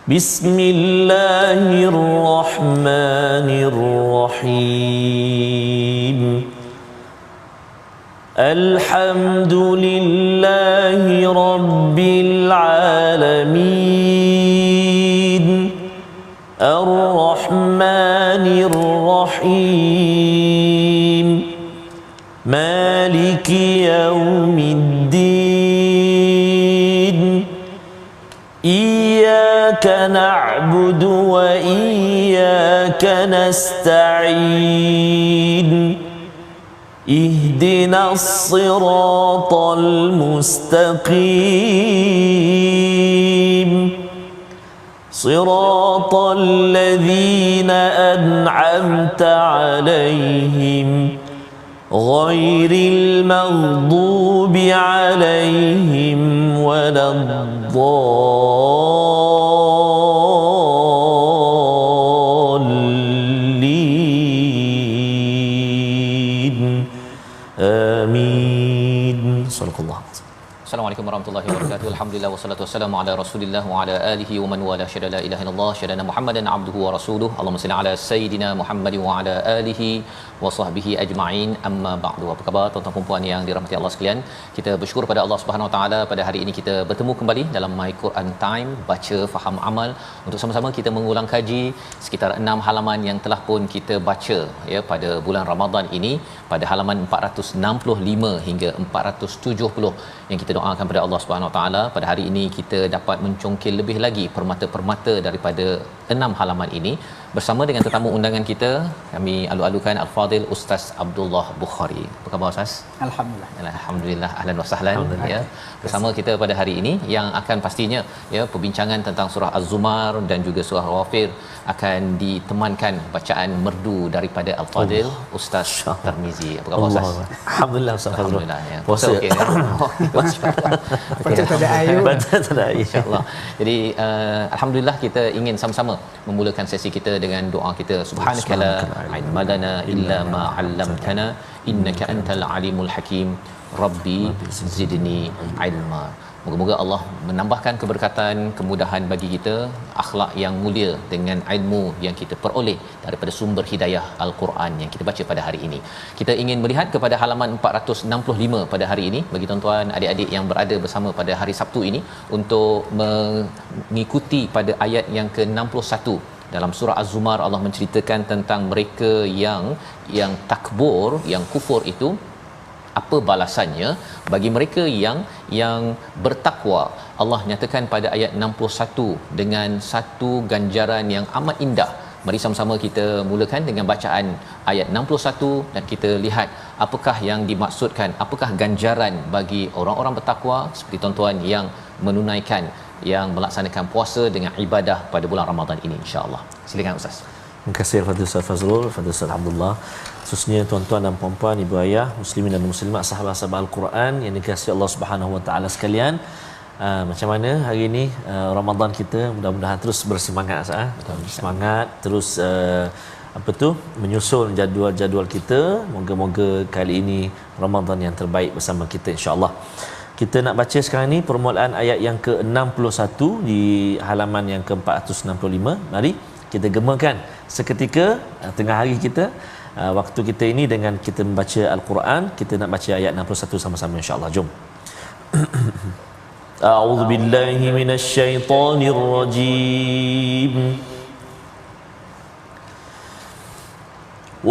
بسم الله الرحمن الرحيم الحمد لله رب العالمين الرحمن الرحيم مالك يوم الدين إياك نعبد وإياك نستعين اهدنا الصراط المستقيم صراط الذين أنعمت عليهم غير المغضوب عليهم ولا الضالين آمين صدق الله. Assalamualaikum warahmatullahi wabarakatuh. Alhamdulillah wassalatu wassalamu ala Rasulillah wa ala alihi wa man wala syada la ilaha illallah syadana Muhammadan abduhu wa rasuluhu. Allahumma salli ala sayidina Muhammad wa ala alihi wa sahbihi ajma'in. Amma ba'du. Apa khabar tuan-tuan dan puan yang dirahmati Allah sekalian? Kita bersyukur pada Allah Subhanahu wa taala pada hari ini kita bertemu kembali dalam My Quran Time, baca faham amal, untuk sama-sama kita mengulang kaji sekitar 6 halaman yang telah pun kita baca ya pada bulan Ramadan ini, pada halaman 465 hingga 470 yang kita doakan pada Allah Subhanahu Wa Taala pada hari ini kita dapat mencongkil lebih lagi permata-permata daripada 6 halaman ini bersama dengan tetamu undangan kita. Kami alu-alukan Al-Fadil Ustaz Abdullah Bukhari. Apa khabar Ustaz? Alhamdulillah. Alhamdulillah, ahlan wa sahlan ya. Bersama kita pada hari ini yang akan pastinya ya perbincangan tentang surah Az-Zumar dan juga surah Ghafir akan ditemankan bacaan merdu daripada Al-Fadil Ustaz Tarmizi. Apa khabar Ustaz? Alhamdulillah Ustaz Fazrul. Alhamdulillah ya. Puasa okey ya. Baca tada ayu. Baca tada ayu. Insya-Allah. Jadi alhamdulillah kita ingin sama-sama memulakan sesi kita dengan doa kita. Subhanaka la ilma lana illa ma 'allamtana innaka antal alimul hakim. Rabbi zidni ilma. Moga-moga Allah menambahkan keberkatan, kemudahan bagi kita, akhlak yang mulia dengan ilmu yang kita peroleh daripada sumber hidayah Al-Quran yang kita baca pada hari ini. Kita ingin melihat kepada halaman 465 pada hari ini bagi tuan-tuan adik-adik yang berada bersama pada hari Sabtu ini untuk mengikuti pada ayat yang ke-61. Dalam surah Az-Zumar Allah menceritakan tentang mereka yang takbur, yang kufur itu, apa balasannya bagi mereka yang bertakwa. Allah nyatakan pada ayat 61 dengan satu ganjaran yang amat indah. Mari sama-sama kita mulakan dengan bacaan ayat 61 dan kita lihat apakah yang dimaksudkan, apakah ganjaran bagi orang-orang bertakwa seperti tuan-tuan yang menunaikan, yang melaksanakan puasa dengan ibadah pada bulan Ramadan ini, insya-Allah. Silakan Ustaz. Terima kasih Fadil Ustaz Fazrul, Fadil Ustaz Abdullah. Khususnya tuan-tuan dan puan-puan, ibu ayah, muslimin dan muslimat, sahabat-sahabat Al-Quran yang dikasihi Allah Subhanahu Wa Taala sekalian. Macam mana hari ini Ramadan kita, mudah-mudahan terus bersemangat semangat terus menyusul jadual-jadual kita. Moga-moga kali ini Ramadan yang terbaik bersama kita, insya-Allah. Kita nak baca sekarang ni permulaan ayat yang ke-61 di halaman yang ke-465. Mari kita gemakan seketika tengah hari kita, waktu kita ini dengan kita membaca Al-Quran. Kita nak baca ayat 61 sama-sama, insya-Allah. Jom. A'udzu billahi minasyaitonir rajim.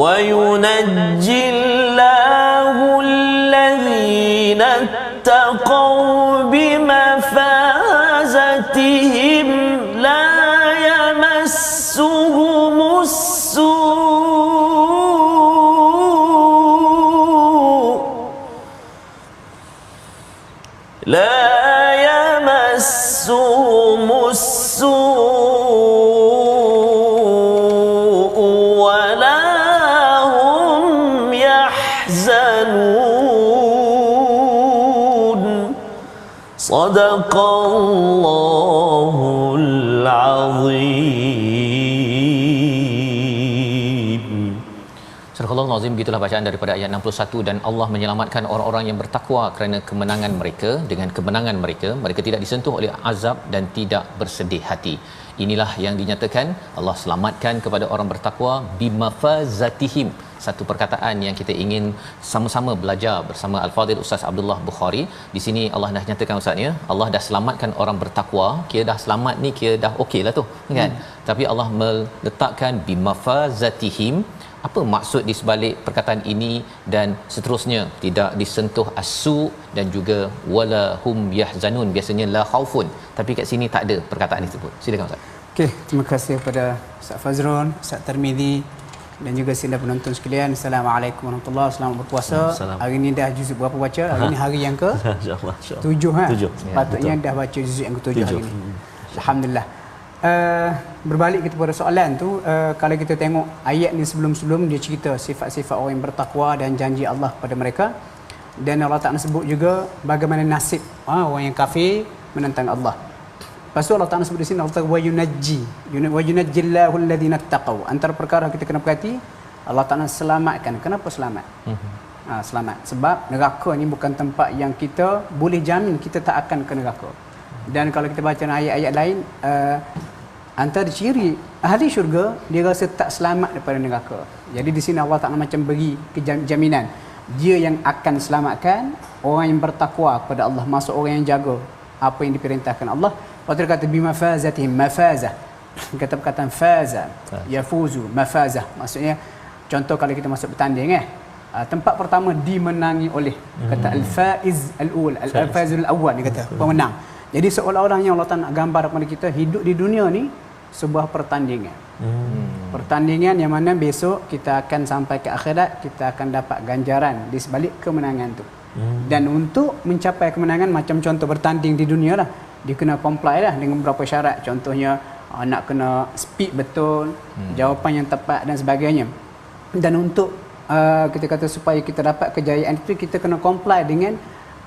Wa yunajjillahu alladhina ittaqaw bimafazatihim la yamassuhumus لا يمسهم السوء ولا هم يحزنون صدق الله العظيم. Surah Astagfirullahalazim, gitulah bacaan daripada ayat 61. Dan Allah menyelamatkan orang-orang yang bertakwa kerana kemenangan mereka. Dengan kemenangan mereka, mereka tidak disentuh oleh azab dan tidak bersedih hati. Inilah yang dinyatakan Allah selamatkan kepada orang bertakwa bimafazatihim. Satu perkataan yang kita ingin sama-sama belajar bersama Al-Fadhil Ustaz Abdullah Bukhari. Di sini Allah dah nyatakan Ustaz ya, Allah dah selamatkan orang bertakwa. Kira dah selamat ni, kira dah okeylah tu kan. Tapi Allah meletakkan bimafazatihim. Apa maksud di sebalik perkataan ini dan seterusnya? Tidak disentuh asu dan juga wala hum yahzanun. Biasanya la khaufun, tapi kat sini tak ada perkataan tersebut. Silakan Ustaz. Okey, terima kasih kepada Ustaz Fazrul, Ustaz Tirmizi dan juga sidang penonton sekalian. Assalamualaikum warahmatullahi wabarakatuh. Selamat berpuasa. Hari ni dah juzuk berapa baca? Hari ni hari yang ke Insya-Allah. 7 ha. 7. Patutnya dah baca juzuk yang ke-7 hari ni. Alhamdulillah. Berbalik kita pada soalan tu, kalau kita tengok ayat ni sebelum-sebelum dia cerita sifat-sifat orang yang bertakwa dan janji Allah kepada mereka, dan Allah Ta'ala sebut juga bagaimana nasib orang yang kafir menentang Allah. Lepas tu Allah Ta'ala sebut di sini, Allah Ta'ala wa yunajjillahu alladhina taqaw. Antara perkara kita kena perhati, Allah Ta'ala selamatkan. Kenapa selamat? Selamat sebab neraka ni bukan tempat yang kita boleh jamin kita tak akan ke neraka. Dan kalau kita baca ayat-ayat lain, antara ciri ahli syurga, dia rasa tak selamat daripada neraka. Jadi di sini Allah Ta'ala macam beri jaminan dia yang akan selamatkan orang yang bertakwa kepada Allah, maksud orang yang jaga apa yang diperintahkan Allah. Lepas tu dia kata bimafazatihim, mafazah, kata perkataan faza, yafuzu, mafazah, maksudnya contoh kalau kita masuk bertanding tempat pertama dimenangi oleh, kata al-faiz al-ul, al-faizul awwal, dia kata pemenang. Jadi seolah-olah yang Allah Ta'ala nak gambar kepada kita, hidup di dunia ni sebuah pertandingan. Pertandingan yang mana besok kita akan sampai ke akhirat, kita akan dapat ganjaran di sebalik kemenangan tu. Dan untuk mencapai kemenangan, macam contoh bertanding di dunia lah, dia kena comply lah dengan beberapa syarat. Contohnya nak kena speed betul, jawapan yang tepat dan sebagainya. Dan untuk kita kata supaya kita dapat kejayaan itu, kita kena comply dengan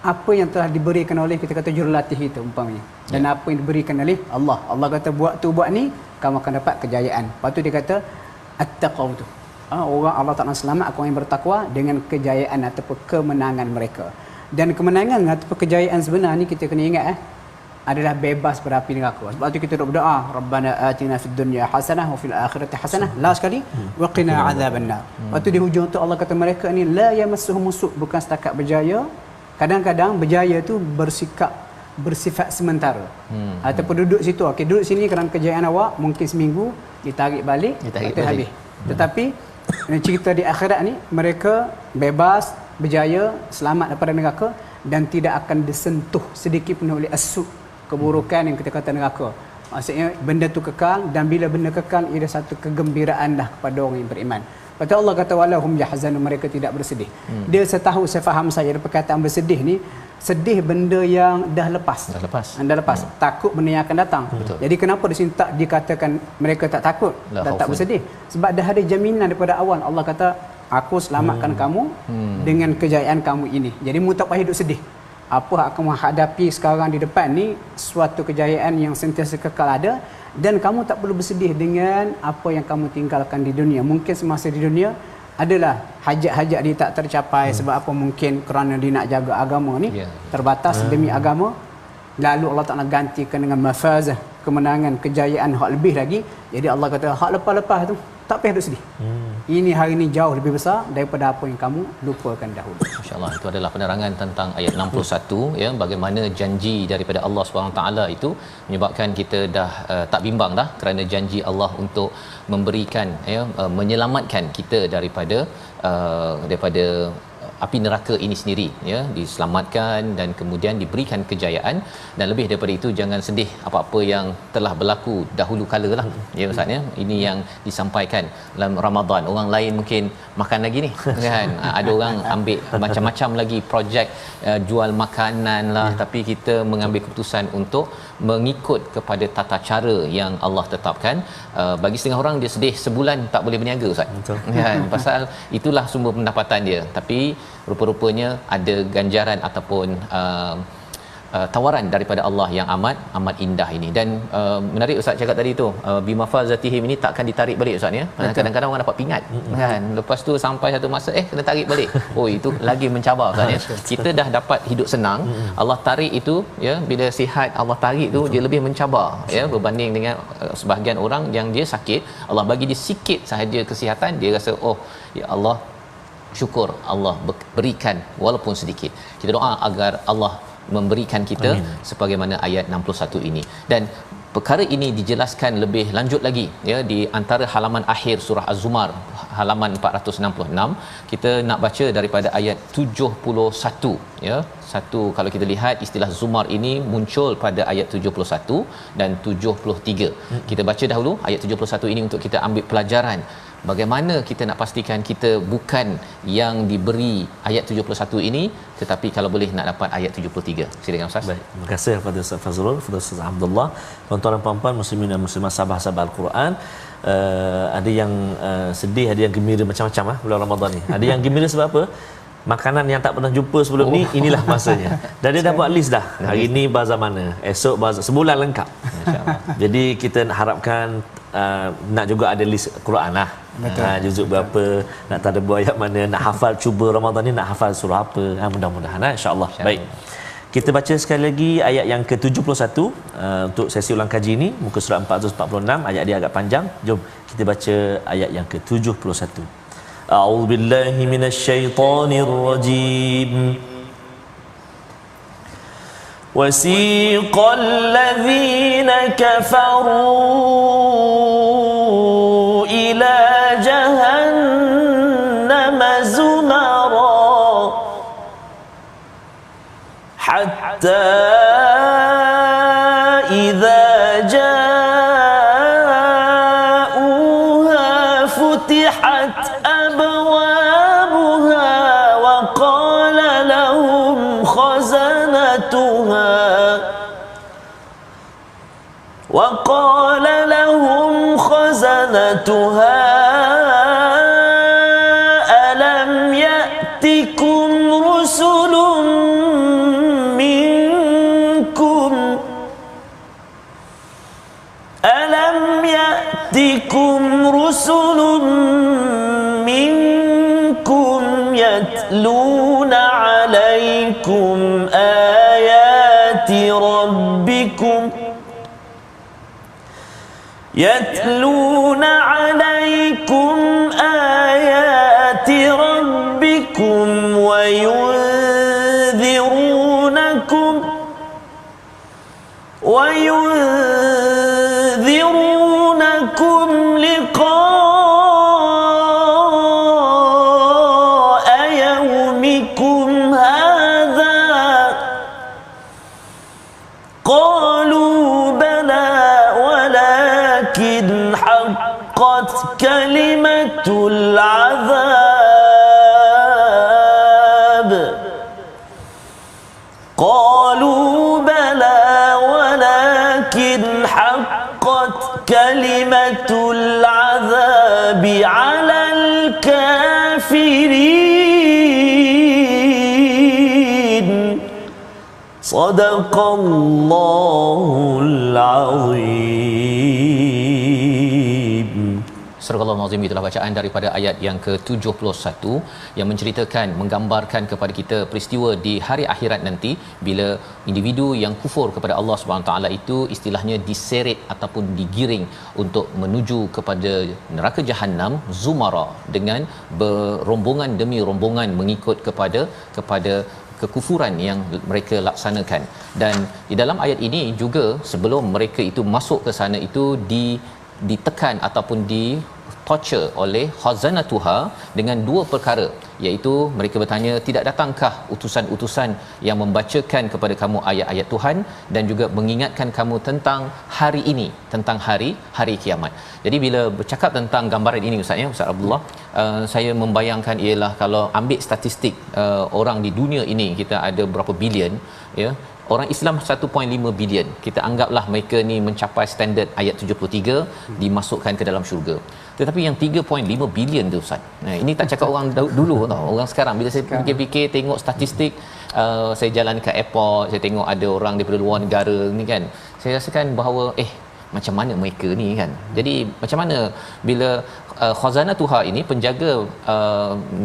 apa yang telah diberikan oleh, kita kata, jurulatih kita umpamanya, dan apa yang diberikan oleh Allah. Allah kata buat tu, buat ni, kamu akan dapat kejayaan. Lepas tu dia kata at-taqaw tu, orang Allah Ta'ala selamat orang yang bertakwa dengan kejayaan ataupun kemenangan mereka. Dan kemenangan ataupun kejayaan sebenar ni kita kena ingat adalah bebas berapi neraka. Sebab tu kita berdoa, Rabbana atina fid dunya hasanah wa fil akhirati hasanah, last sekali, wa qina azabannar. Lepas tu di hujung tu Allah kata mereka ni la yamassuhum su', bukan setakat berjaya. Kadang-kadang berjaya tu bersifat sementara. Ataupun duduk situ, okey, duduk sini kerana kejayaan awak, mungkin seminggu, ditarik balik, habis. Tetapi cerita di akhirat ni, mereka bebas, berjaya, selamat daripada neraka dan tidak akan disentuh sedikit pun oleh asuk, keburukan yang kita kata neraka. Maksudnya benda tu kekal, dan bila benda kekal, ia satu kegembiraan dah kepada orang yang beriman. Kata Allah kata walahum yahzanun, mereka tidak bersedih. Dia setahu, saya faham saya, perkataan bersedih ni, sedih benda yang dah lepas. Dah lepas. Takut benda yang akan datang. Betul. Jadi kenapa di sini tak dikatakan mereka tak takut dan tak bersedih? Sebab dah ada jaminan daripada awal. Allah kata aku selamatkan kamu dengan kejayaan kamu ini. Jadi mu tak payah hidup sedih. Apa yang kamu hadapi sekarang di depan ni suatu kejayaan yang sentiasa kekal ada, dan kamu tak perlu bersedih dengan apa yang kamu tinggalkan di dunia. Mungkin semasa di dunia adalah hajat-hajat dia tak tercapai. Sebab apa? Mungkin kerana dia nak jaga agama ni terbatas demi agama. Lalu Allah Ta'ala gantikan dengan mafazah, kemenangan, kejayaan hak lebih lagi. Jadi Allah kata hak lepas-lepas tu tak payah duduk sedih. Ini hari ni jauh lebih besar daripada apa yang kamu lupakan dahulu. Masya-Allah, itu adalah penerangan tentang ayat 61 ya, bagaimana janji daripada Allah Subhanahu taala itu menyebabkan kita dah tak bimbang dah kerana janji Allah untuk memberikan menyelamatkan kita daripada api neraka ini sendiri ya, diselamatkan dan kemudian diberikan kejayaan. Dan lebih daripada itu, jangan sedih apa-apa yang telah berlaku dahulu kala lah ya Ustaz ya. Ini yang disampaikan dalam Ramadan. Orang lain mungkin makan lagi ni kan, ada orang ambil macam-macam lagi projek jual makanan lah, tapi kita mengambil keputusan untuk mengikut kepada tata cara yang Allah tetapkan. Bagi setengah orang dia sedih sebulan tak boleh berniaga Ustaz. Betul. Kan, pasal itulah sumber pendapatan dia, tapi rupa-rupanya ada ganjaran ataupun tawaran daripada Allah yang amat indah ini. Dan menarik Ustaz cakap tadi tu, bimafazatihim ini takkan ditarik balik Ustaz ya. Kadang-kadang orang dapat pingat kan, lepas tu sampai satu masa kena tarik balik. Oh, itu lagi mencabar Ustaz ya. Kita dah dapat hidup senang, Allah tarik itu ya, bila sihat Allah tarik tu dia lebih mencabar ya, berbanding dengan sebahagian orang yang dia sakit, Allah bagi dia sikit sahaja kesihatan, dia rasa oh ya Allah, syukur Allah berikan walaupun sedikit. Kita doa agar Allah memberikan kita Amin. Sebagaimana ayat 61 ini. Dan perkara ini dijelaskan lebih lanjut lagi ya di antara halaman akhir surah Az-Zumar halaman 466. Kita nak baca daripada ayat 71 ya. Satu, kalau kita lihat istilah Zumar ini muncul pada ayat 71 dan 73. Kita baca dahulu ayat 71 ini untuk kita ambil pelajaran bagaimana kita nak pastikan kita bukan yang diberi ayat 71 ini, tetapi kalau boleh nak dapat ayat 73. Silakan Ustaz. Baik, terima kasih kepada Ustaz Fazrul, kepada Ustaz Abdullah. Tuan-tuan dan puan-puan muslimin dan muslimat, sahabat-sahabat Al-Quran, ada yang sedih, ada yang gembira, macam-macam bulan Ramadan ni. Ada yang gembira sebab apa? Makanan yang tak pernah jumpa sebelum ni, inilah masanya. Dan dia dah buat list dah. Hari ni bazar mana, esok bazar, sebulan lengkap. Jadi kita nak harapkan nak juga ada list Quran lah. Juzuk berapa, nak tadabbur ayat mana, nak hafal, cuba Ramadan ni nak hafal surah apa. Mudah-mudahan insya-Allah. Baik. Kita baca sekali lagi ayat yang ke-71 untuk sesi ulang kaji ini, muka surat 446. Ayat dia agak panjang. Jom kita baca ayat yang ke-71. A'udzu billahi minasyaitonir rajim. وسيق الذين كفروا إلى جهنم زمرا حتى إذا جاءوها فتحت أبوابها وقال لهم خزنتها ألم يأتكم رسل منكم يتلون عليكم آيات ربكم وينذرونكم لقاء يومكم هذا قالوا بلى ولكن حقت كلمة العذاب كلمة العذاب على الكافرين صدق الله العظيم. Surah Al-Azim, itulah bacaan daripada ayat yang ke-71 yang menceritakan, menggambarkan kepada kita peristiwa di hari akhirat nanti bila individu yang kufur kepada Allah Subhanahu taala itu istilahnya diseret ataupun digiring untuk menuju kepada neraka Jahannam zumara, dengan berombongan demi rombongan mengikut kepada kekufuran yang mereka laksanakan. Dan di dalam ayat ini juga sebelum mereka itu masuk ke sana itu ditekan ataupun di torture oleh khazanatuha dengan dua perkara, iaitu mereka bertanya, tidak datangkah utusan-utusan yang membacakan kepada kamu ayat-ayat Tuhan dan juga mengingatkan kamu tentang hari ini, tentang hari kiamat. Jadi bila bercakap tentang gambaran ini Ustaz Abdullah, saya membayangkan ialah kalau ambil statistik orang di dunia ini, kita ada berapa bilion ya, orang Islam 1.5 bilion. Kita anggaplah mereka ni mencapai standard ayat 73 dimasukkan ke dalam syurga. Tetapi yang 3.5 bilion tu Ustaz. Nah, ini tak cakap orang dulu tau. Orang sekarang bila saya fikir-fikir tengok statistik, saya jalan ke airport, saya tengok ada orang daripada luar negara ni kan. Saya rasakan bahawa macam mana mereka ni kan. Jadi macam mana bila khazanah Tuhan ini, penjaga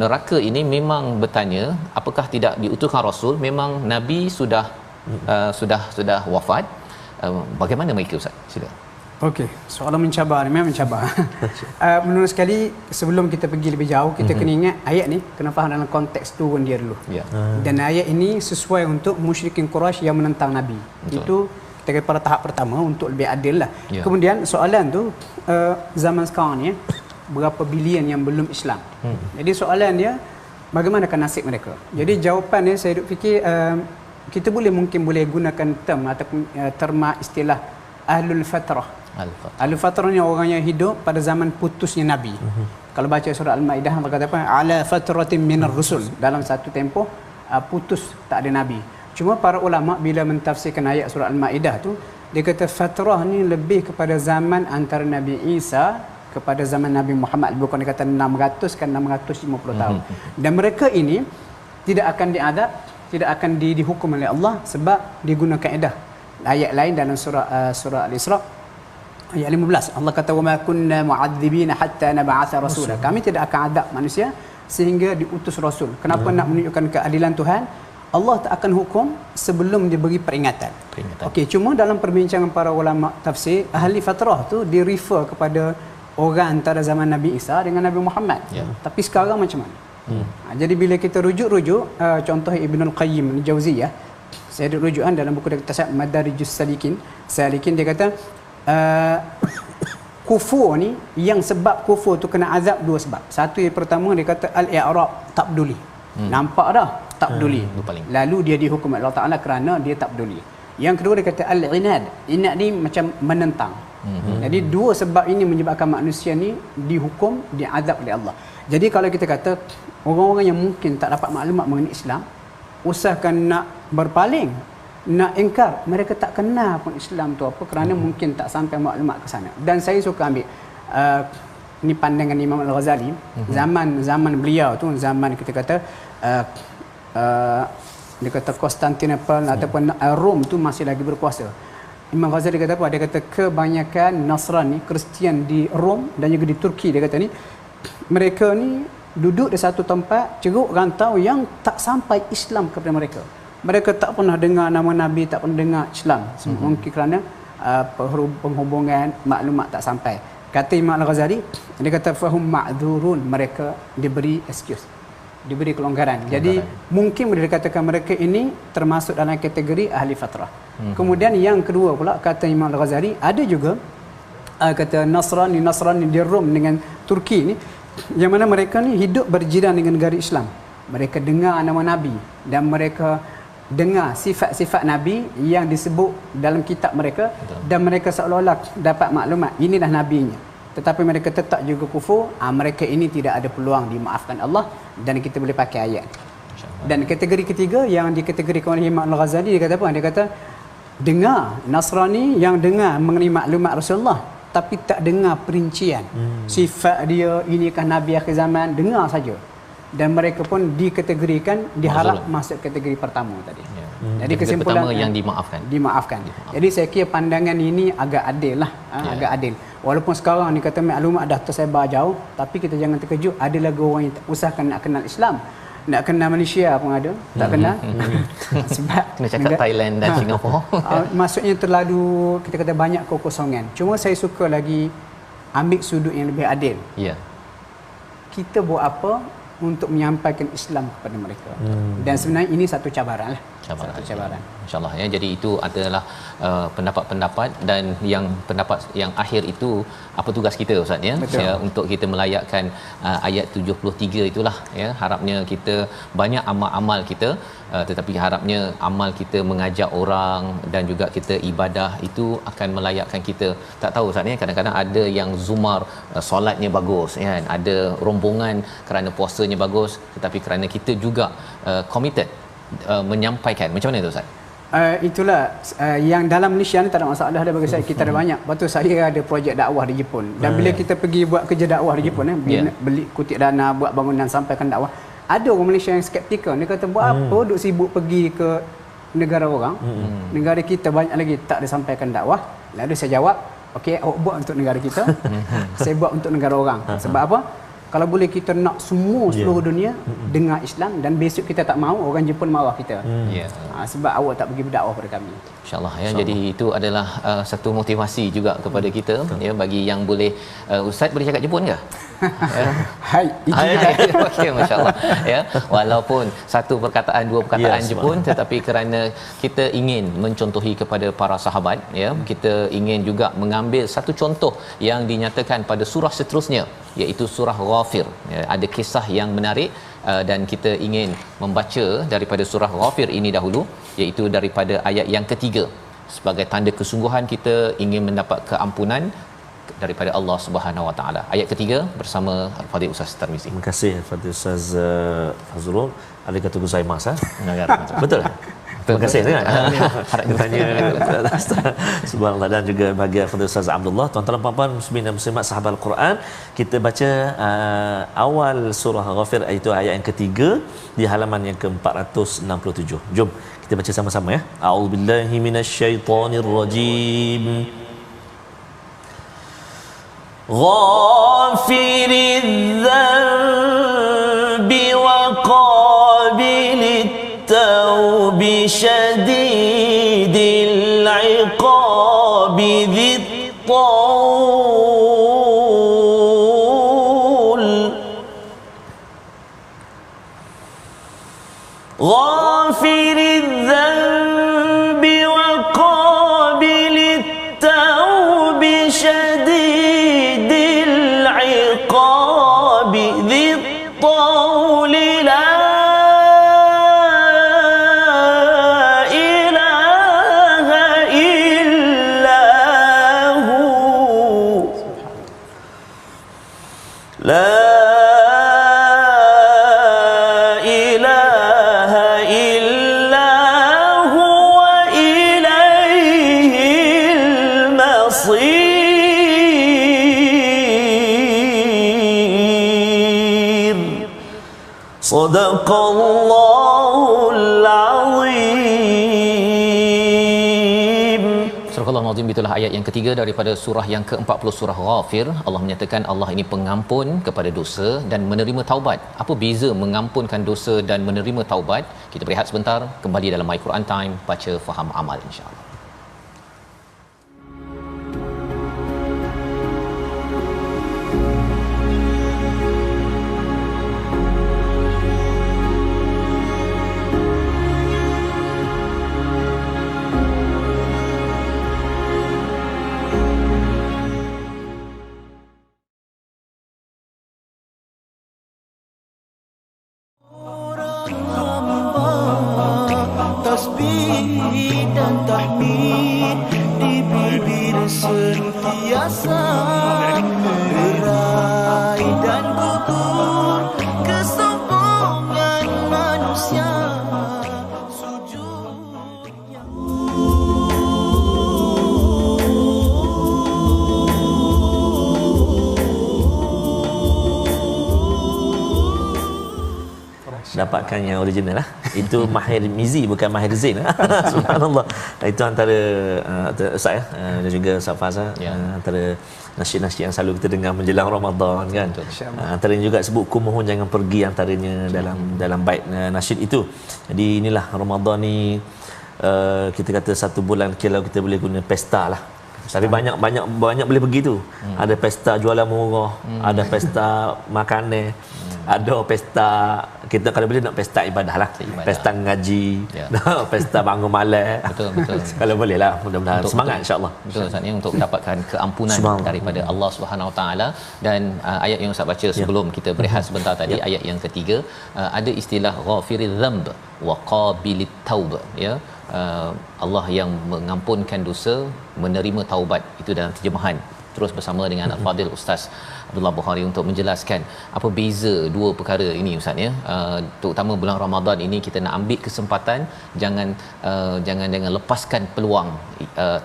neraka ini memang bertanya, apakah tidak diutuskan rasul? Memang nabi sudah wafat. Bagaimana mereka Ustaz? Sila. Okey, soalan mencabar ni, memang mencabar. Menurut sekali, sebelum kita pergi lebih jauh, kita kena ingat ayat ni kena faham dalam konteks turun dia dulu. Ya. Dan ayat ini sesuai untuk musyrikin Quraisy yang menentang Nabi. Betul. Itu kita kata pada tahap pertama untuk lebih adil lah. Ya. Kemudian soalan tu, zaman sekarang ni berapa bilion yang belum Islam. Jadi soalan dia, bagaimanakah nasib mereka? Jadi jawapan dia, saya duk fikir kita mungkin boleh gunakan term ataupun terma istilah ahlul fatrah. Ahlul fatrah ni orang yang hidup pada zaman putusnya Nabi. Kalau baca surah Al-Maidah, Allah kata apa? Ala fatratin minar rusul. Dalam satu tempoh putus tak ada Nabi. Cuma para ulama bila mentafsirkan ayat surah Al-Maidah tu, dia kata fatrah ni lebih kepada zaman antara Nabi Isa kepada zaman Nabi Muhammad. Bukan dia kata 600 kan 650 tahun. Dan mereka ini tidak akan diadab, tidak akan dihukum oleh Allah sebab digunakan kaedah. Ayat lain dalam surah Al-Isra ayat 15, Allah kata wa ma kunna mu'adzibina hatta nab'atha rasula. Kami tidak akan adab manusia sehingga diutus rasul. Kenapa nak menunjukkan keadilan Tuhan? Allah tak akan hukum sebelum diberi peringatan. Okey, cuma dalam perbincangan para ulama tafsir, ahli fatrah tu di refer kepada orang antara zaman Nabi Isa dengan Nabi Muhammad. Tapi sekarang macam mana? Jadi bila kita rujuk contoh Ibnul Qayyim Al-Jauziyah, saya ada rujukan dalam buku dia kata Madarijus Salikin, dia kata kufur ni, yang sebab kufur tu kena azab dua sebab. Satu yang pertama dia kata al-i'rab, tak peduli. Nampak dah tak peduli. Lalu dia dihukum Allah Taala kerana dia tak peduli. Yang kedua dia kata al-inad. Inad ni macam menentang. Jadi dua sebab ini menyebabkan manusia ni dihukum, diazab oleh Allah. Jadi kalau kita kata orang-orang yang mungkin tak dapat maklumat mengenai Islam, usahakan nak berpaling, nak ingkar, mereka tak kenal pun Islam tu apa, kerana mungkin tak sampai maklumat ke sana. Dan saya suka ambil ni pandangan Imam Al-Ghazali, zaman beliau tu, zaman kita kata dia kata Konstantinopel ataupun Rom tu masih lagi berkuasa. Imam Ghazali kata apa? Dia kata kebanyakan Nasrani, Kristian di Rom dan juga di Turki, dia kata ni, mereka ni duduk di satu tempat, ceruk rantau yang tak sampai Islam kepada mereka. Mereka tak pernah dengar nama Nabi, tak pernah dengar Islam. Mungkin kerana penghubungan maklumat tak sampai. Kata Imam Al-Ghazali, dia kata fahum ma'dzurun, mereka diberi excuse, diberi kelonggaran. Jadi mungkin boleh dikatakan mereka ini termasuk dalam kategori ahli fatrah. Kemudian yang kedua pula kata Imam Al-Ghazali, ada juga kata Nasrani di Rom dengan Turki ni, yang mana mereka ni hidup berjiran dengan negara Islam. Mereka dengar nama Nabi dan mereka dengar sifat-sifat Nabi yang disebut dalam kitab mereka. Betul. Dan mereka seolah-olah dapat maklumat inilah nabinya, tetapi mereka tetap juga kufur. Mereka ini tidak ada peluang dimaafkan Allah dan kita boleh pakai ayat. Dan kategori ketiga yang dikategorikan oleh Imam Al-Ghazali, dia kata apa? Dia kata dengar Nasrani yang dengar mengenai maklumat Rasulullah tapi tak dengar perincian sifat dia, inikah Nabi akhir zaman, dengar saja. Dan mereka pun dikategorikan, diharap masuk kategori pertama tadi. Jadi kesimpulan pertama yang dimaafkan. Jadi saya kira pandangan ini agak adil lah, agak adil. Walaupun sekarang ni kata maklumat dah tersebar jauh, tapi kita jangan terkejut, ada lagi orang yang usahakan nak kenal Islam, nak kenal Malaysia pun ada, tak kenal. Sebab kena cakap Thailand dan Singapura. Maksudnya terlalu, kita kata banyak kekosongan. Cuma saya suka lagi ambil sudut yang lebih adil. Kita buat apa untuk menyampaikan Islam kepada mereka. Dan sebenarnya ini satu cabaran lah. Satu cabaran. InsyaAllah ya. Jadi itu adalah pendapat-pendapat, dan yang pendapat yang akhir itu apa tugas kita Ustaz ya? Ya, untuk kita melayakkan ayat 73 itulah ya. Harapnya kita banyak amal-amal kita, tetapi harapnya amal kita mengajak orang dan juga kita ibadah itu akan melayakkan kita. Tak tahu Ustaz ya, kadang-kadang ada yang zumar solatnya bagus kan, ada rombongan kerana puasanya bagus, tetapi kerana kita juga committed menyampaikan. Macam mana tu Ustaz? Itulah yang dalam Malaysia ni tak ada masalah dah bagi saya. Kita ada banyak. Lepas tu saya ada projek dakwah di Jepun. Dan bila kita pergi buat kerja dakwah di Jepun, beli kutip dana, buat bangunan, sampaikan dakwah, ada orang Malaysia yang skeptikal. Dia kata, buat apa duk sibuk pergi ke negara orang, negara kita banyak lagi tak ada sampaikan dakwah. Lalu saya jawab, okey, awak buat untuk negara kita, saya buat untuk negara orang. Sebab apa? Kalau boleh kita nak semua seluruh dunia dengar Islam, dan besok kita tak mahu, orang Jepun marah kita. Sebab awak tak pergi berdakwah pada kami. InsyaAllah ya. Jadi itu adalah satu motivasi juga kepada kita ya, bagi yang boleh Ustaz boleh cakap Jepun ke? Hai, okey, masya-Allah ya. Walaupun satu perkataan dua perkataan Jepun, tetapi kerana kita ingin mencontohi kepada para sahabat ya, kita ingin juga mengambil satu contoh yang dinyatakan pada surah seterusnya, iaitu surah Ghafir ya. Ada kisah yang menarik dan kita ingin membaca daripada surah Ghafir ini dahulu, iaitu daripada ayat yang ketiga, sebagai tanda kesungguhan kita ingin mendapat keampunan daripada Allah Subhanahu Wa Taala. Ayat ketiga bersama Al-Fadhil Ustaz Tarmizi. Terima kasih Al-Fadhil Ustaz Fazrul. Arigatou gozaimasu. Betul. Terima kasih sangat. Tanya subhanallah, dan juga bagi Al-Fadhil Ustaz Abdullah. Tuan-tuan dan puan-puan muslimin dan muslimat sahabat Al-Quran, kita baca awal surah Ghafir, iaitu ayat yang ketiga di halaman yang ke-467. Jom kita baca sama-sama ya. A'udzubillahi minasyaitonirrajim. غافر الذنب وقابل التوب شديد العقاب ذي الطول غافر الذنب وقابل التوب شديد العقاب ذي الطول لا إله إلا هو لا إله إلا هو إليه المصير صدق الله العظيم. Surah Al-Azim, itulah ayat yang ketiga daripada surah yang ke-40 surah Ghafir. Allah menyatakan Allah ini pengampun kepada dosa dan menerima taubat. Apa beza mengampunkan dosa dan menerima taubat? Kita berehat sebentar, kembali dalam My Quran Time, baca faham amal insya-Allah. Tasbih dan tahmid di bibir sentiasa berai dan gugur kesombongan manusia, sujudnya dapatkan yang original lah. Itu Mahir Mizi, bukan Mahir Zain. Subhanallah. Itu antara Ustaz ya, dan juga Ustaz Fazal, antara nasyid-nasyid yang selalu kita dengar menjelang Ramadan kan. Antaranya juga sebut ku mohon jangan pergi, antaranya dalam bait nasyid itu. Jadi inilah Ramadan ni, kita kata satu bulan kalau kita boleh guna pesta lah. Tapi banyak boleh pergi tu. Ada pesta jualan murah, ada pesta makanan, ada pesta kita kalau boleh nak pesta ibadah lah, pesta ngaji, pesta bangun malam. Betul. Kalau boleh lah, mudah-mudahan semangat insya-Allah. Betul Ustaz ni, untuk mendapatkan keampunan daripada Allah Subhanahu Wa Taala. Dan ayat yang Ustaz baca sebelum kita berehat sebentar tadi, ayat yang ketiga, ada istilah ghafiriz dzamb wa qabilit taub ya. Allah yang mengampunkan dosa, menerima taubat, itu dalam terjemahan terus bersama dengan Al-Fadil Ustaz Abdullah Bukhari untuk menjelaskan apa beza dua perkara ini Ustaz ya. Terutama bulan Ramadan ini kita nak ambil kesempatan, jangan lepaskan peluang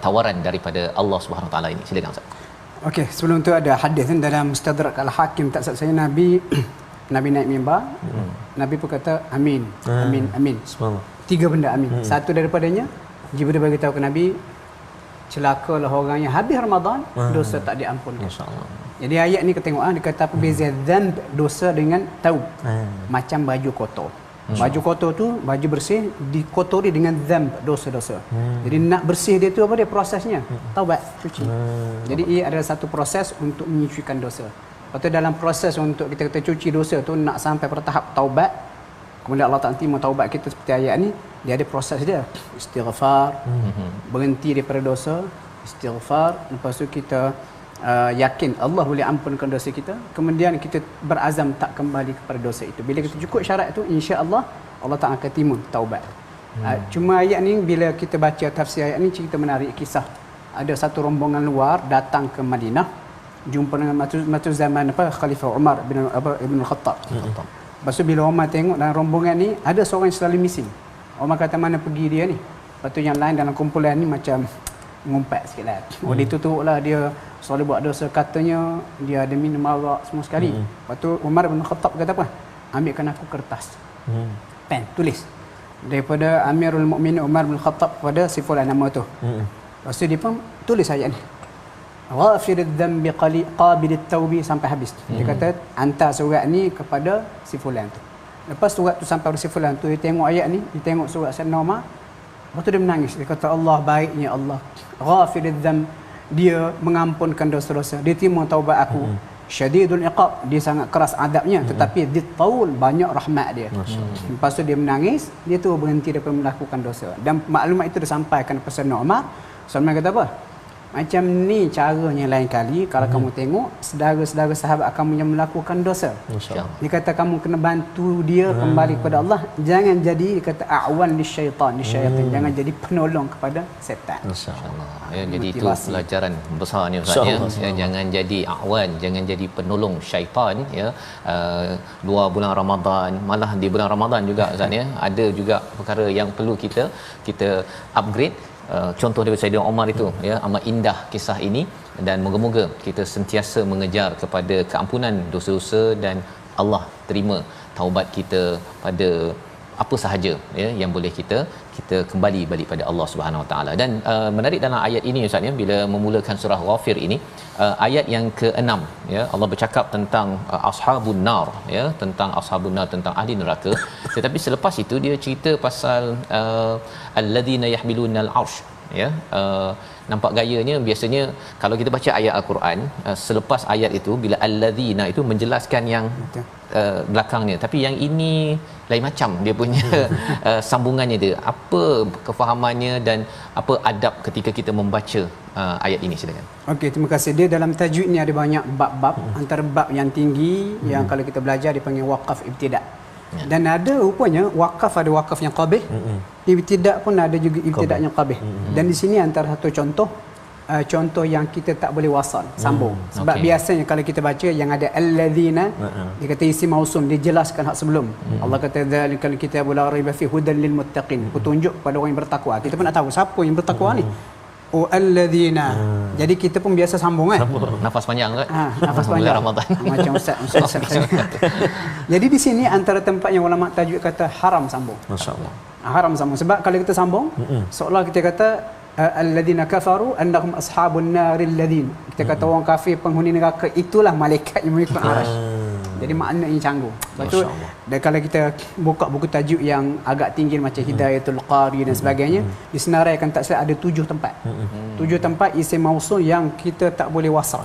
tawaran daripada Allah Subhanahu Wa Taala ini. Silakan Ustaz. Okey, sebelum tu ada hadis dalam Mustadrak Al-Hakim, tak salah saya Nabi naik mimbar, Nabi pun kata amin, amin, amin. Subhanallah. 3 benda amin. Satu daripadanya Jibril bagi tahu ke Nabi, celakalah orang yang habis Ramadan dosa tak diampunkan. Masya-Allah. Jadi ayat ni kita tengok dia kata apa beza dzanb dosa dengan taub. Macam baju kotor. Baju kotor tu baju bersih dikotori dengan dzanb dosa-dosa. Jadi nak bersih dia tu apa dia prosesnya? Taubat, cuci. Jadi ia adalah satu proses untuk menyucikan dosa. Lepas tu dalam proses untuk kita cuci dosa tu nak sampai pada tahap taubat, kemudian Allah Ta'ala terima taubat kita seperti ayat ni, dia ada proses dia. Istighfar, berhenti daripada dosa, istighfar, lepas tu kita yakin Allah boleh ampunkan dosa kita, kemudian kita berazam tak kembali kepada dosa itu. Bila kita cukup syarat itu, insya-Allah Allah Ta'ala akan terima taubat. Cuma ayat ni bila kita baca tafsir ayat ni, cerita menarik kisah. Ada satu rombongan luar datang ke Madinah, jumpa dengan matu zaman Khalifah Umar bin Al-Khattab. Lepas tu bila Umar tengok dalam rombongan ni ada seorang yang selalu missing. Umar kata mana pergi dia ni. Lepas tu yang lain dalam kumpulan ni macam ngumpat sikit lah. Oh ditutup lah dia selalu buat dosa, katanya dia ada minum arak semua sekali. Lepas tu Umar bin Khattab kata apa? Ambilkan aku kertas. Pen, tulis. Daripada Amirul Mukminin Umar bin Khattab kepada si fulan nama tu. Lepas tu dia pun tulis ayat ni. Ghafirid dhanbi qabilit taubi sampai habis. Dia kata hantar surat ni kepada si fulan tu. Lepas surat tu sampai pada si fulan tu, dia tengok ayat ni, dia tengok surat Sayyidina Umar. Lepas tu dia menangis. Dia kata Allah baiknya Allah. Ghafirid dhanb, dia mengampunkan dosa-dosa. Dia terima taubat aku. Syadidul iqab, dia sangat keras adabnya, tetapi dia taul banyak rahmat dia. Lepas tu dia menangis, dia tu berhenti daripada melakukan dosa. Dan maklumat itu disampaikan kepada Sayyidina Umar. Sayyidina Umar kata apa? Macam ni caranya lain kali kalau kamu tengok saudara-saudara sahabat kamu yang melakukan dosa. Dia kata kamu kena bantu dia kembali kepada Allah. Jangan jadi, dia kata a'wan lisyaitan, jangan jadi penolong kepada setan. Masya-Allah. Ya, jadi itu pelajaran besar ni Ustaz ya. Jangan jadi a'wan, jangan jadi penolong syaitan ya. Luar bulan Ramadan, malah di bulan Ramadan juga Ustaz ya, ada juga perkara yang perlu kita upgrade. Contoh daripada Sayyidina Umar itu ya, amat indah kisah ini, dan moga-moga kita sentiasa mengejar kepada keampunan dosa-dosa dan Allah terima taubat kita pada apa sahaja ya yang boleh kita kembali balik pada Allah Subhanahu Wa Taala. Dan menarik dalam ayat ini Ustaz ya, bila memulakan surah Ghafir ini, ayat yang ke-6 ya, Allah bercakap tentang ashabun nar ya, tentang ashabun nar, tentang ahli neraka. Tetapi selepas itu dia cerita pasal alladzina yahmilunal arsh ya. Nampak gayanya biasanya kalau kita baca ayat Al-Quran, selepas ayat itu bila alladzina itu menjelaskan yang belakangnya, tapi yang ini lain macam dia punya sambungannya dia. Apa kefahamannya dan apa adab ketika kita membaca ayat ini, silakan. Okey, terima kasih. Dia dalam tajwid ni ada banyak bab-bab. Antara bab yang tinggi yang kalau kita belajar dipanggil waqaf ibtida'. Dan ada rupanya wakaf, ada wakaf yang qabih, ibtida' pun ada juga ibtida' yang qabih. Dan di sini antara satu contoh yang kita tak boleh wasal, sambung. Sebab biasanya kalau kita baca yang ada alladzina, dia kata isi mausum, dia jelaskan hak sebelum. Allah kata dzalikal kitabul la raiba fi hudan lil muttaqin, petunjuk kepada orang yang bertakwa. Kita pun nak tahu siapa yang bertakwa ni. Oh alladzina. Jadi kita pun biasa sambung kan. Nafas panjang kan? Nafas panjang. Ramadan. Macam ustaz. Jadi di sini antara tempat yang ulama tajwid kata haram sambung. Masya-Allah. Haram sambung sebab kalau kita sambung seolah kita kata alladzina kafaru annahum ashabun naril ladzin. Kita kata orang kafir penghuni neraka itulah malaikat yang mengikut arasy. Jadi maknanya canggung. Betul. Dan kalau kita buka buku tajuk yang agak tinggi macam Hidayatul Qari dan sebagainya, disenaraikan tak silap ada 7 tempat. 7 tempat isim mausul yang kita tak boleh wasal.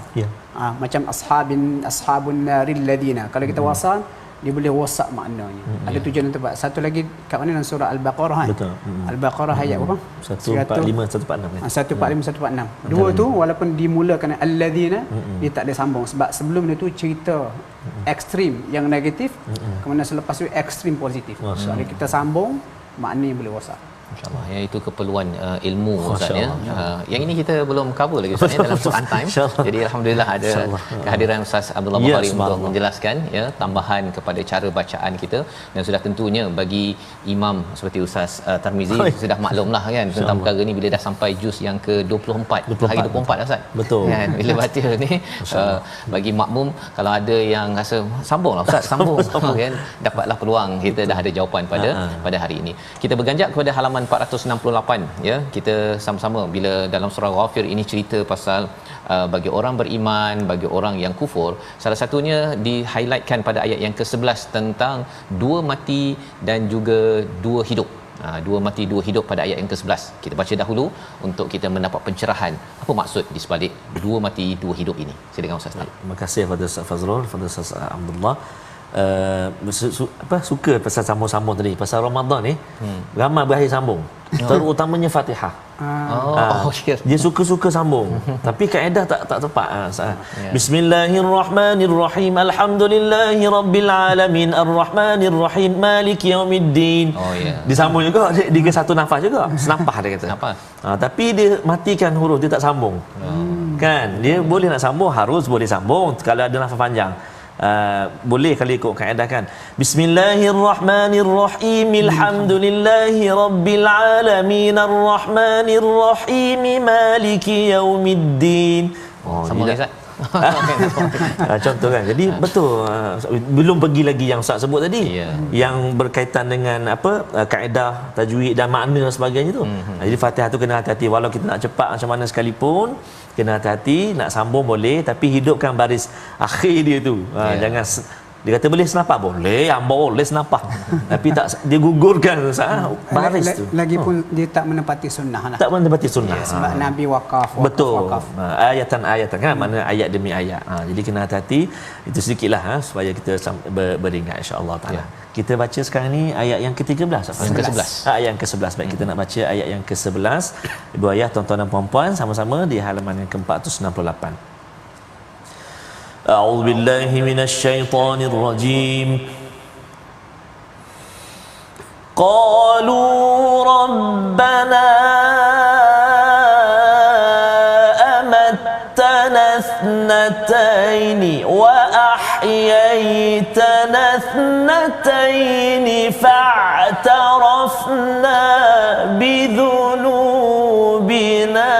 Macam ashabun naril ladina. Kalau kita wasal, dia boleh wasak maknanya. Ada 7 tempat. Satu lagi kat mana dalam surah Al-Baqarah kan? Betul. Al-Baqarah ayat berapa? 145 146 kan. 145 146. Dua tu walaupun dimulakan alladzina, dia tak ada sambung sebab sebelum dia tu cerita ekstrim yang negatif, kemudian selepas tu ekstrim positif. Jadi kita sambung, maknanya boleh wasak. InsyaAllah ya, itu keperluan ilmu Ustaz ya. Yang ini kita belum cover lagi Ustaz ya, dalam Quran Time. Jadi alhamdulillah ada kehadiran Ustaz Abdullah Bukhari untuk menjelaskan ya tambahan kepada cara bacaan kita, dan sudah tentunya bagi imam seperti Ustaz Tarmizi sudah maklumlah kan tentang perkara ni bila dah sampai juz yang ke-24, hari 24 Ustaz. Betul. Kan bila baca ni bagi makmum kalau ada yang rasa sambunglah Ustaz, sambung kan, dapatlah peluang, kita dah ada jawapan pada hari ini. Kita berganjak kepada halaman 468 ya. Kita sama-sama bila dalam surah Ghafir ini cerita pasal bagi orang beriman, bagi orang yang kufur, salah satunya di-highlightkan pada ayat yang ke-11 tentang dua mati dan juga dua hidup. Dua mati dua hidup pada ayat yang ke-11. Kita baca dahulu untuk kita mendapat pencerahan apa maksud di sebalik dua mati dua hidup ini. Silakan Ustaz. Terima kasih kepada Ustaz Fazrul, kepada Ustaz Abdullah. Suka pasal sambung-sambung tadi pasal Ramadan ni, ramai berakhir sambung, terutamanya Fatihah. Dia suka-suka sambung tapi kaedah tak tepat. Bismillahirrahmanirrahim, alhamdulillahirabbil alamin, arrahmanirrahim, maliki yaumiddin. Disambung juga dia satu nafas juga, senapah dia kata. Tapi dia matikan huruf, dia tak sambung. Kan dia boleh nak sambung, harus boleh sambung kalau ada nafas panjang. Boleh kalau ikut kaedah kan. Bismillahirrahmanirrahim, alhamdulillahi rabbil alamin, arrahmanirrahim, maliki yaumiddin. Sama lagi Ustaz. Contoh kan. Jadi betul, belum pergi lagi yang Ustaz sebut tadi, yang berkaitan dengan apa kaedah tajwid dan makna sebagainya tu. Jadi Fatihah tu kena hati-hati, walau kita nak cepat macam mana sekalipun kena hati-hati. Nak sambung boleh tapi hidupkan baris akhir dia tu. Jangan dia kata boleh senapah, boleh hamba boleh senapah tapi tak dia gugurkan baris tu. Lagipun dia tak menepati sunnah lah. Tak menepati sunnah. Sebab Nabi wakaf. Betul. Ayatan kan, mana ayat demi ayat. Jadi kena hati-hati. Itu sedikitlah supaya kita beringat insya-Allah taala. Kita baca sekarang ni ayat yang ke-13. Yang ke-11. Ayat yang ke-11. Baik, kita nak baca ayat yang ke-11. Ibu ayah, tuan-tuan dan puan-puan, sama-sama di halaman yang ke-468. A'udzu billahi minasyaitonir rajim. Qalu rabbana amattana ithnataini wa ahyaytana ithnataini fa'tarafna bidhunubina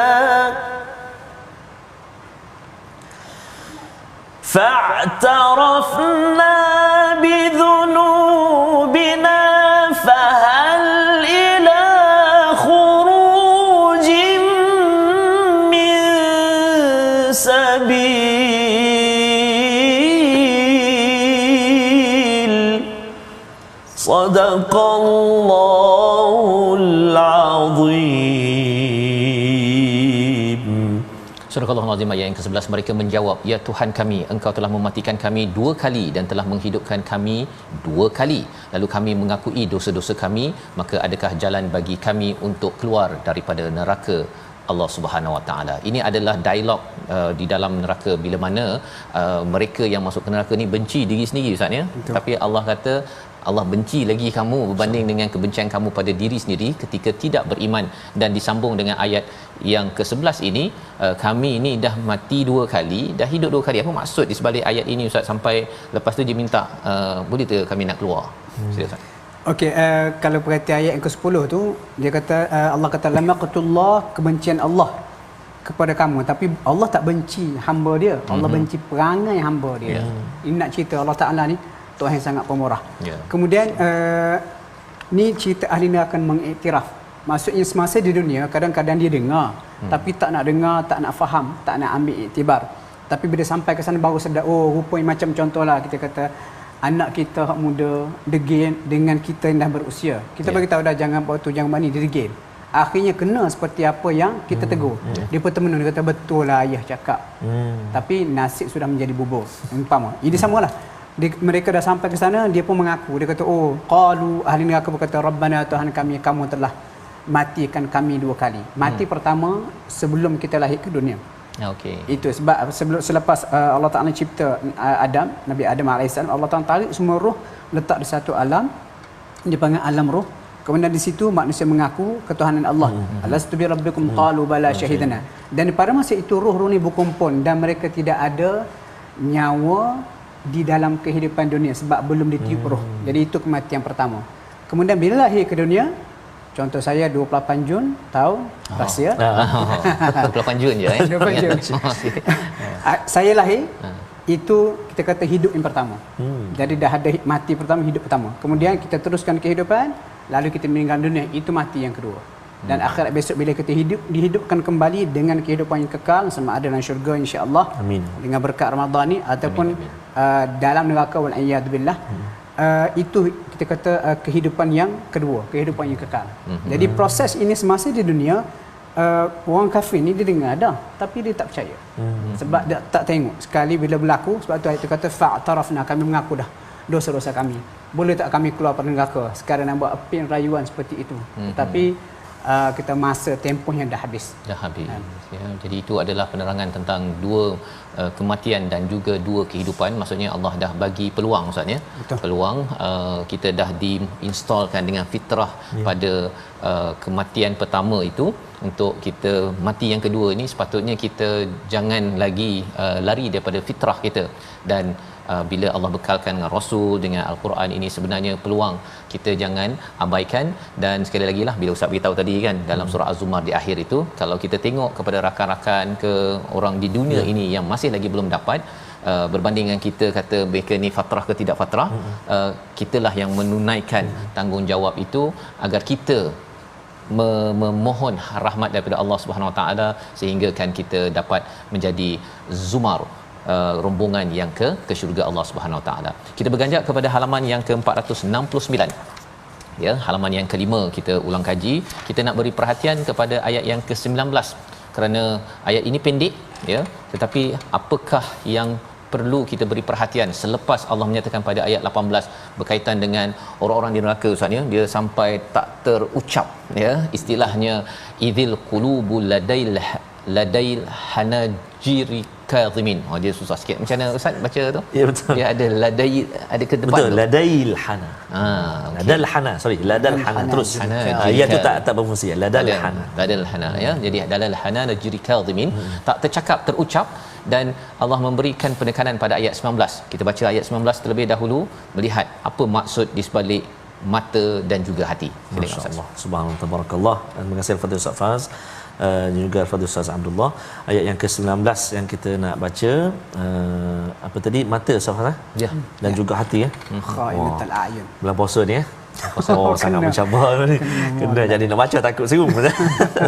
فاعترفنا بذنوبنا فهل إلى خروج من سبيل صدق الله العظيم. Surah Al-Azim ayat yang ke-11, mereka menjawab, ya Tuhan kami, engkau telah mematikan kami dua kali dan telah menghidupkan kami dua kali, lalu kami mengakui dosa-dosa kami, maka adakah jalan bagi kami untuk keluar daripada neraka Allah Subhanahu Wa Taala. Ini adalah dialog di dalam neraka, bila mana mereka yang masuk ke neraka ni benci diri sendiri Ustaz ya. Tapi Allah kata Allah benci lagi kamu berbanding dengan kebencian kamu pada diri sendiri ketika tidak beriman. Dan disambung dengan ayat yang ke-11 ini, kami ni dah mati dua kali, dah hidup dua kali. Apa maksud di sebalik ayat ini Ustaz? Sampai lepas tu dia minta boleh tak kami nak keluar? Sila Ustaz. Okey, kalau perhati ayat yang ke-10 tu, dia kata Allah kata lamaqatullah, kebencian Allah kepada kamu, tapi Allah tak benci hamba dia. Allah benci perangai hamba dia. Ini nak cerita Allah Taala ni Tuhan yang sangat pemurah. Kemudian ni cerita ahli neraka akan mengiktiraf. Maksudnya semasa di dunia kadang-kadang dia dengar tapi tak nak dengar, tak nak faham, tak nak ambil iktibar. Tapi bila sampai ke sana baru sedar, oh rupanya macam contohlah kita kata anak kita hak muda degil dengan kita yang dah berusia. Kita bagi tahu dah jangan buat tu, jangan buat ni, dia degil. Akhirnya kena seperti apa yang kita tegur. Dia pun temenung, dia kata betul lah ayah cakap. Tapi nasib sudah menjadi bubur. Umpama. Ini samalah. Mereka dah sampai ke sana, dia pun mengaku. Dia kata, oh, qalu, ahli neraka berkata, Rabbana Tuhan kami, kamu telah matikan kami dua kali. Mati pertama sebelum kita lahir ke dunia. Itu sebab selepas Allah Ta'ala cipta Adam, Nabi Adam AS, Allah Ta'ala tarik semua roh, letak di satu alam, dia panggil alam roh. Kemudian di situ manusia mengaku ketuhanan Allah. Alastu bi rabbikum qalu bala syahidana. Dan pada masa itu roh-roh ni berkumpul dan mereka tidak ada nyawa di dalam kehidupan dunia sebab belum ditiup roh. Jadi itu kematian pertama. Kemudian bila lahir ke dunia, contoh saya 28 Jun tahun Rasia. 28 Jun je 28 Jun. Saya lahir itu kita kata hidup yang pertama. Jadi dah ada mati pertama, hidup pertama. Kemudian kita teruskan kehidupan, lalu kita meninggal dunia, itu mati yang kedua. Dan akhirat besok bila kita dihidupkan kembali dengan kehidupan yang kekal sama ada dalam syurga insya-Allah. Amin. Dengan berkat Ramadan ni ataupun dalam neraka wal iyad billah. Itu kita kata kehidupan yang kedua, kehidupan yang kekal. Jadi proses ini semasa di dunia, orang kafir ni dia dengar dah tapi dia tak percaya. Sebab dia tak tengok. Sekali bila berlaku, sebab tu ayat tu kata fa'tarafna, kami mengaku dah dosa-dosa kami. Boleh tak kami keluar pada neraka? Sekarang nak buat apin rayuan seperti itu. Tetapi kita masa tempoh yang dah habis. Dah habis. Ya, jadi itu adalah penerangan tentang dua kematian dan juga dua kehidupan. Maksudnya Allah dah bagi peluang Ustaz ya. Peluang kita dah diinstalkan dengan fitrah pada kematian pertama itu. Untuk kita mati yang kedua ni sepatutnya kita jangan lagi lari daripada fitrah kita. Dan bila Allah bekalkan dengan Rasul, dengan Al-Quran ini, sebenarnya peluang kita jangan abaikan. Dan sekali lagi lah, bila Ustaz beritahu tadi kan dalam surah Az-Zumar di akhir itu, kalau kita tengok kepada rakan-rakan ke orang di dunia ini yang masih lagi belum dapat, berbanding dengan kita kata mereka ni fatrah ke tidak fatrah, kitalah yang menunaikan tanggungjawab itu agar kita memohon rahmat daripada Allah Subhanahu Wa Taala sehingga kan kita dapat menjadi zumar, rombongan yang ke syurga Allah Subhanahu Wa Taala. Kita berganjak kepada halaman yang ke-469. Ya, halaman yang kelima kita ulang kaji. Kita nak beri perhatian kepada ayat yang ke-19 kerana ayat ini pendek ya, tetapi apakah yang perlu kita beri perhatian selepas Allah menyatakan pada ayat 18 berkaitan dengan orang-orang di neraka Ustaz ya, dia sampai tak terucap ya, istilahnya idzil qulubul ladail hanajiri kadhimin. Dia susah sikit. Macam mana Ustaz baca tu? Ya betul. Dia ada ladai, ada ke depan. Betul, ladail hana. Okay. Ladal hana, sorry, ladal hana terus. Ya tu tak berfungsi. Ladal hana. Ladal hana ya. Jadi ladal hana najri kadhimin, tak tercakap, terucap. Dan Allah memberikan penekanan pada ayat 19. Kita baca ayat 19 terlebih dahulu, melihat apa maksud di sebalik mata dan juga hati. Masya-Allah. Subhanallah, tabarakallah. Dan terima kasih kepada Ustaz Faz juga kepada Ustaz Abdullah. Ayat yang ke-19 yang kita nak baca, apa tadi, mata Ustaz Faz ya, dan juga hati ya. Khainatul a'yun. Bulan puasa ni ya. Sangat mencabar ni. Kena jadi nak baca takut serum.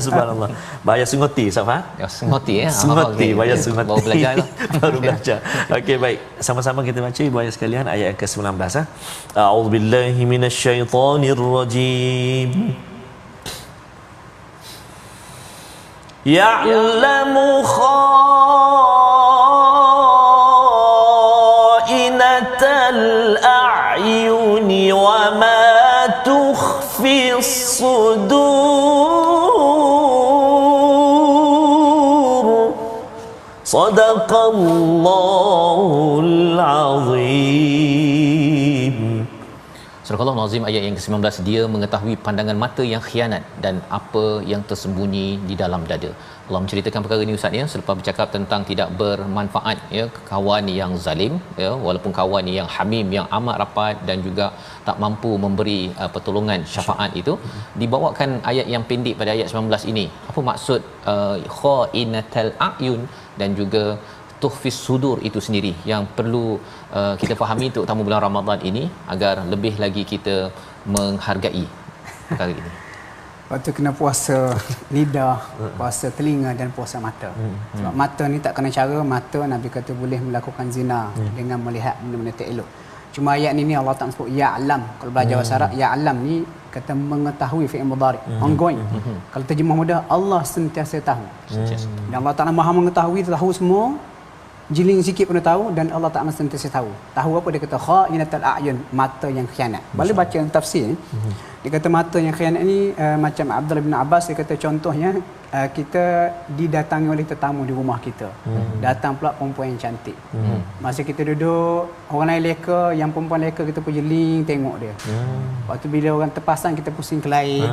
Subhanallah. Bahaya sungoti Safa. Ya, sungoti ya. Sungoti, bahaya sungoti. Baru belajar tu. Baru belajar. Okey, baik. Sama-sama kita baca ibu ayah sekalian ayat yang ke-19 ah. A'udzubillahi minasyaitonirrajim. Ya'lamu kha'inatal a'yuni wa ma tukhfi as-sudur. Sadaqallahul azim. Surah Al-Nazim ayat yang ke-19, dia mengetahui pandangan mata yang khianat dan apa yang tersembunyi di dalam dada. Allah menceritakan perkara ini Ustaz ya, selepas bercakap tentang tidak bermanfaat ya kawan yang zalim ya, walaupun kawan yang hamim, yang amat rapat dan juga tak mampu memberi pertolongan syafaat itu, dibawakan ayat yang pendek pada ayat 19 ini. Apa maksud khainatal a'yun dan juga tuhfis sudur itu sendiri yang perlu kita fahami terutama bulan Ramadan ini agar lebih lagi kita menghargai perkara ini. Waktu kena puasa lidah, puasa telinga dan puasa mata. Sebab mata ni tak kena cara, mata Nabi kata boleh melakukan zina dengan melihat benda-benda tak elok. Cuma ayat ni Allah tak sebut ya'lam. Kalau belajar bahasa Arab, ya'lam ni kata mengetahui fi'il mudhari, ongoing. Kalau terjemah mudah, Allah sentiasa tahu. Dan Allah Taala Maha mengetahui, tahu semua jiling sikit pun dah tahu, dan Allah Ta'ala sentiasa tahu. Tahu apa dia kata? Kha'inatul a'yun, mata yang khianat. Boleh baca tafsir ni. Dia kata mata yang khianat ni macam Abdullah bin Abbas, dia kata contohnya kita didatangi oleh tetamu di rumah kita. Datang pula perempuan yang cantik. Masa kita duduk, orang lain leka, yang perempuan leka kita pun jeling tengok dia. Waktu bila orang terpasang kita pusing kelain.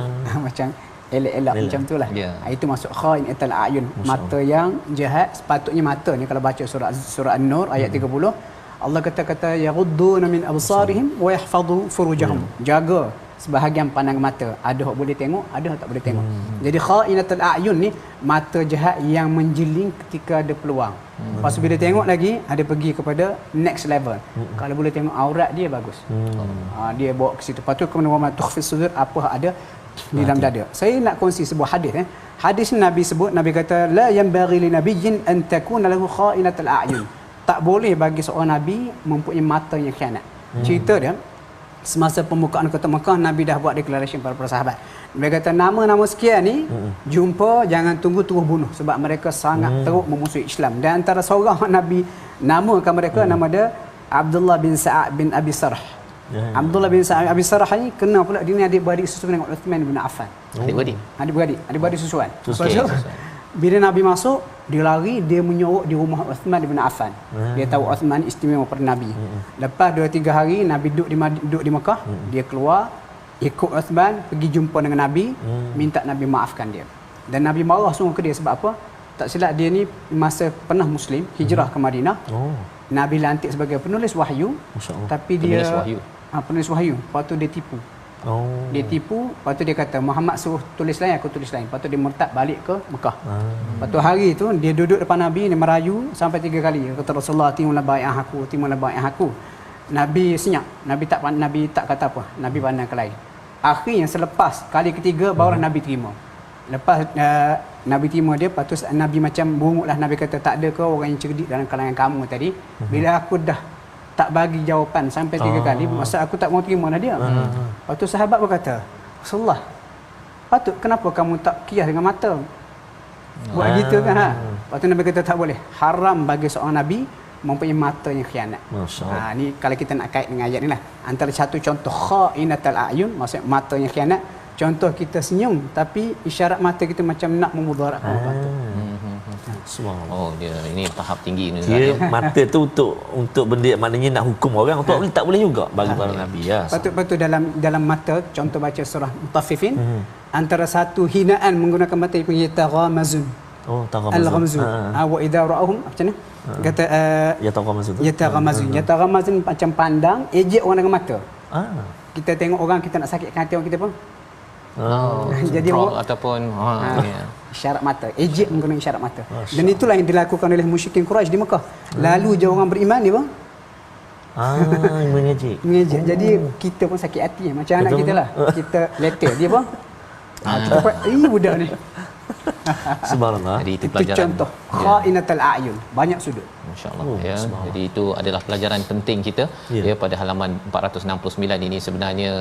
Macam elak-elak macam tu lah. Itu masuk kha'inatul a'yun, mata yang jahat. Sepatutnya mata ni kalau baca surah An-Nur ayat 30, Allah kata yaghudduna min absarihim wa yahfazu furujahum. Jaga sebahagian pandang mata, ada hak boleh tengok, ada hak tak boleh tengok. Jadi kha'inatul a'yun ni mata jahat yang menjeling ketika ada peluang. Lepas bila tengok lagi, ada pergi kepada next level. Kalau boleh tengok aurat dia, bagus. Dia bawa ke situ. Lepas tu kemudian wa ma tukhfis sudur, apa hak ada di dalam dada. Saya nak kongsi sebuah hadis. Hadis ni Nabi sebut, Nabi kata la yanbaghi li nabiyyin an takuna lahu kha'inatul a'yun. Tak boleh bagi seorang nabi mempunyai mata yang khianat. Cerita dia, semasa pembukaan kota Mekah, Nabi dah buat declaration para sahabat. Nabi kata nama-nama sekian ni jumpa, jangan tunggu terus bunuh, sebab mereka sangat teruk memusuhi Islam. Dan antara seorang Nabi namakan mereka, nama dia Abdullah bin Sa'ad bin Abi Sarh. Abdullah bin Sa'ad bin Abi Sarh ni kena pula dia ni adik-beradik susuan dengan Uthman bin Affan. Adik-beradik susuan. Bila Nabi masuk, dia lari, dia menyorok di rumah Uthman bin Affan. Dia tahu Uthman istimewa pada Nabi. Lepas 2-3 hari Nabi duduk di Mekah, dia keluar ikut Uthman pergi jumpa dengan Nabi, minta Nabi maafkan dia. Dan Nabi marah sungguh ke dia, sebab apa? Tak silap dia ni masa pernah Muslim, hijrah ke Madinah. Nabi lantik sebagai penulis wahyu, tapi dia penulis wahyu. Lepas tu dia tipu. Dia tipu, lepas tu dia kata Muhammad suruh tulis lain, aku tulis lain. Lepas tu dia murtad balik ke Mekah. Lepas tu hari tu dia duduk depan Nabi, dia merayu sampai 3 kali. Dia kata Rasulullah, timulah bai'ah aku, timulah bai'ah aku. Nabi senyap, Nabi tak kata apa. Nabi pandang ke lain. Akhirnya selepas kali ketiga barulah Nabi terima. Lepas Nabi terima dia, lepas tu Nabi macam bunguklah. Nabi kata, tak ada ke orang yang cerdik dalam kalangan kamu tadi? Bila aku dah tak bagi jawapan sampai 3 kali, masa aku tak mau terima lah dia. Lepas tu sahabat berkata, Rasulullah, patut kenapa kamu tak kias dengan mata? Buat gitu kan? Lepas tu Nabi kata tak boleh. Haram bagi seorang Nabi mempunyai mata yang khianat. Ni kalau kita nak kait dengan ayat ni lah. Antara satu contoh kha'inatul a'yun, maksud mata yang khianat. Contoh kita senyum, tapi isyarat mata kita macam nak memudaratkan orang tu. Dia ini tahap tinggi ni. Dia mata tu untuk benda maknanya nak hukum orang, untuk tak boleh juga bagi para nabi ya. Patut dalam mata, contoh baca surah Mutaffifin, antara satu hinaan menggunakan mata itu yataghamazun. Al-ghamzun. Wa idza ra'ahum macam mana? Kata yataghamazun macam pandang, ejek orang dengan mata. Kita tengok orang, kita nak sakitkan hati orang kita pun. Jadi ataupun isyarat mata, ejek menggunakan isyarat mata. Dan itulah yang dilakukan oleh musyrikin Quraisy di Mekah. Lalu je orang beriman dia bang mengejek. Jadi kita pun sakit hati macam anak kita lah. Kita letter dia bang. Budak ni. Subhanallah. Jadi itu pelajaran. Contoh kha'inatul a'yun, banyak sudut. Masya-Allah Jadi itu adalah pelajaran penting kita pada halaman 469 ini. Sebenarnya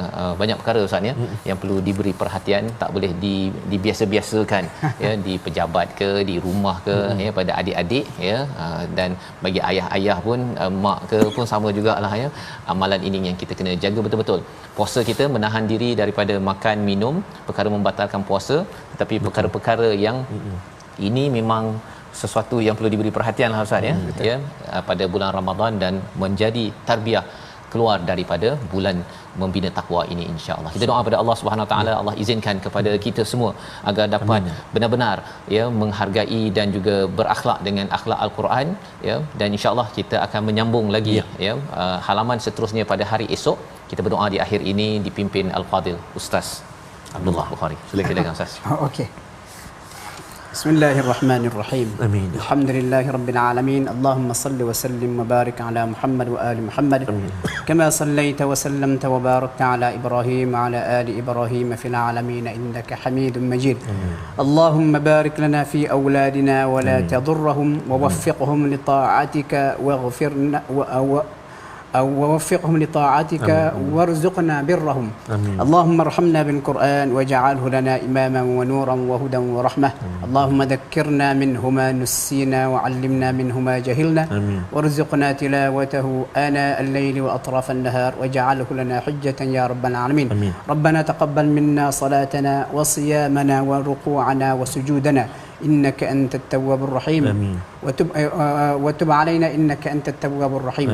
banyak perkara Ustaz yang perlu diberi perhatian, tak boleh dibiasa-biasakan di pejabat ke, di rumah ke, pada adik-adik dan bagi ayah-ayah pun, mak ke pun sama jugalah amalan ini yang kita kena jaga betul-betul. Puasa kita menahan diri daripada makan minum, perkara membatalkan puasa, tetapi perkara-perkara yang ini memang sesuatu yang perlu diberi perhatian lah Ustaz pada bulan Ramadan, dan menjadi tarbiyah keluar daripada bulan membina takwa ini, insya-Allah. Kita doa pada Allah Subhanahu Wa Taala, Allah izinkan kepada kita semua agar dapat benar-benar menghargai dan juga berakhlak dengan akhlak Al-Quran dan insya-Allah kita akan menyambung lagi halaman seterusnya pada hari esok. Kita berdoa di akhir ini dipimpin Al-Fadil Ustaz Abdullah Bukhari. Silakan Ustaz. Okey. Bismillahirrahmanirrahim. Amin. Alhamdulillahirabbil alamin. Allahumma salli wa sallim wa barik ala Muhammad wa ali Muhammad. Kama sallaita wa sallamta wa barakta ala Ibrahim wa ala ali Ibrahim fil alamin innaka Hamidum Majid. Allahumma barik lana fi awladina wa la tadurrahum wa waffiqhum li ta'atika waghfirna ووفقهم لطاعتك وارزقنا برهم. اللهم ارحمنا بالقرآن واجعله لنا إماما ونورا وهدى ورحمة. اللهم ذكرنا منه ما نسينا وعلمنا منه ما جهلنا وارزقنا تلاوته آناء الليل وأطراف النهار واجعله لنا حجة يا رب العالمين. ربنا تقبل منا صلاتنا وصيامنا وركوعنا وسجودنا إنك أنت التواب الرحيم. وتب علينا إنك أنت التواب الرحيم.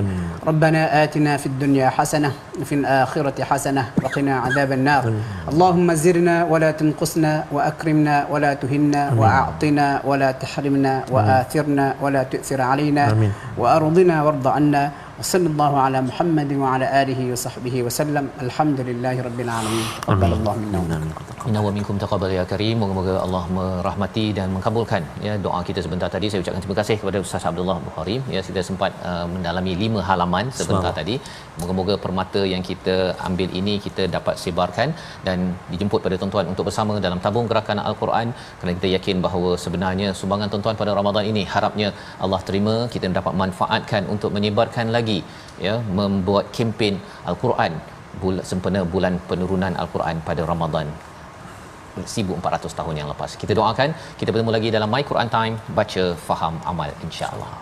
ربنا آتنا في الدنيا حسنة وفي الآخرة حسنة وقنا عذاب النار. اللهم زرنا ولا تنقصنا وأكرمنا ولا تهنا وأعطنا ولا تحرمنا وآثرنا ولا تؤثر علينا وأرضنا وارض عنا. وصلى الله على محمد وعلى آله وصحبه وسلم. الحمد لله رب العالمين. تقبل الله منا Inna wa minkum taqabbal ya karim. Moga-moga Allah merahmati dan mengabulkan ya doa kita sebentar tadi. Saya ucapkan terima kasih kepada Ustaz Abdullah Bukhari ya, sudah sempat mendalami 5 halaman sebentar tadi. Moga-moga permata yang kita ambil ini kita dapat sebarkan dan dijemput pada tuan-tuan untuk bersama dalam tabung gerakan Al-Quran, kerana kita yakin bahawa sebenarnya sumbangan tuan-tuan pada Ramadan ini harapnya Allah terima, kita dapat manfaatkan untuk menyebarkan lagi ya, membuat kempen Al-Quran sempena bulan penurunan Al-Quran pada Ramadan 1400 tahun yang lepas. Kita doakan kita bertemu lagi dalam My Quran Time, baca, faham, amal, insya-Allah.